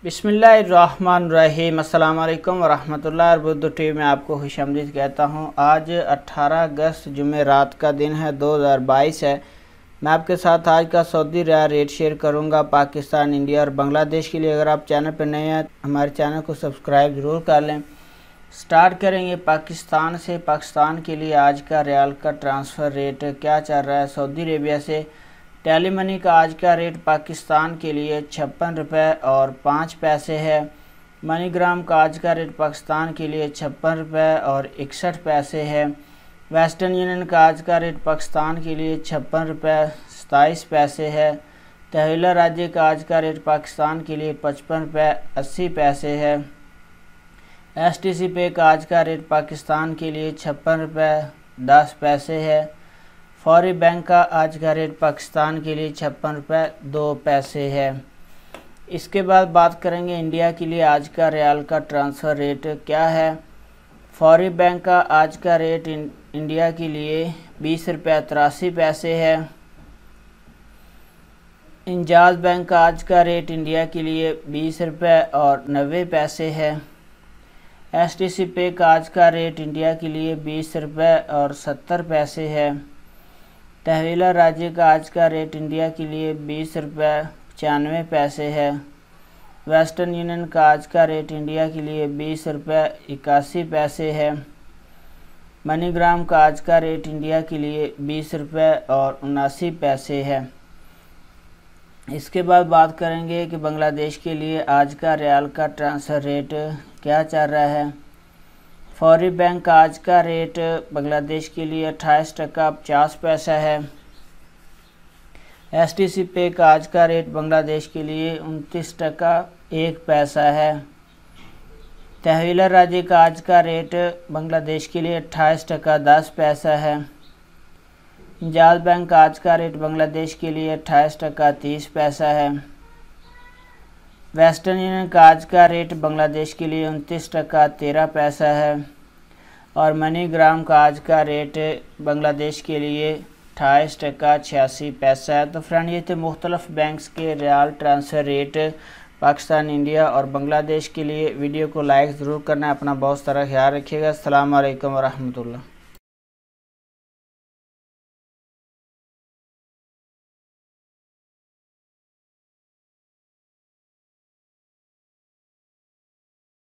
बिस्मिल्लाहिर्रहमानिर्रहीम। अस्सलाम वालेकुम वरहमतुल्लाहि वबरकातुहू टीवी में आपको खुशामदीद कहता हूँ। आज 18 अगस्त जुमे रात का दिन है, 2022 है। मैं आपके साथ आज का सऊदी रियाल रेट शेयर करूँगा पाकिस्तान, इंडिया और बांग्लादेश के लिए। अगर आप चैनल पर नए हैं हमारे चैनल को सब्सक्राइब ज़रूर कर लें। स्टार्ट करेंगे पाकिस्तान से। पाकिस्तान के लिए आज का रियाल का ट्रांसफ़र रेट क्या चल रहा है। सऊदी अरेबिया से टेली मनी का आज का रेट पाकिस्तान के लिए 56 रुपये और 5 पैसे है। मनीग्राम का आज का रेट पाकिस्तान के लिए 56 रुपये और 61 पैसे है। वेस्टर्न यूनियन का आज का रेट पाकिस्तान के लिए 56 रुपये 27 पैसे है। तहवीला राज्य का आज का रेट पाकिस्तान के लिए 55 रुपये 80 पैसे है। STC पे का आज का रेट पाकिस्तान के लिए 56 रुपये 10 पैसे है। फौरी बैंक का आज का रेट पाकिस्तान के लिए 56 रुपये 2 पैसे है। इसके बाद बात करेंगे इंडिया के लिए आज का रियाल का ट्रांसफ़र रेट क्या है। फौरी बैंक का आज का रेट इंडिया के लिए 20 रुपये 83 पैसे है। इंजाज बैंक का आज का रेट इंडिया के लिए 20 रुपये और 90 पैसे है। STC पे का आज का रेट इंडिया के लिए 20 रुपये और 70 पैसे है। तहवीला राज्य का आज का रेट इंडिया के लिए 20 रुपये 95 पैसे है। वेस्टर्न यूनियन का आज का रेट इंडिया के लिए 20 रुपये 81 पैसे है। मनीग्राम का आज का रेट इंडिया के लिए 20 रुपये और 79 पैसे है। इसके बाद बात करेंगे कि बांग्लादेश के लिए आज का रियाल का ट्रांसफ़र रेट क्या चल रहा है। फौरी बैंक का आज का रेट बांग्लादेश के लिए 28 टका 50 पैसा है। STC पे का आज का रेट बांग्लादेश के लिए 29 टका 1 पैसा है। तहवीला राज्य का आज का रेट बांग्लादेश के लिए 28 टका 10 पैसा है। इंजाज बैंक का आज का रेट बांग्लादेश के लिए 28 टका 30 पैसा है। वेस्टर्न यूनियन का आज का रेट बांग्लादेश के लिए 29 टका 13 पैसा है। और मनीग्राम का आज का रेट बांग्लादेश के लिए 28 टका 86 पैसा है। तो फ्रेंड, ये थे मुख्तलिफ बैंक्स के riyal transfer rate Pakistan, India और बांग्लादेश के लिए। वीडियो को लाइक ज़रूर करना है। अपना बहुत सारा ख्याल रखिएगा। अस्सलाम वालेकुम वरहमतुल्लाह।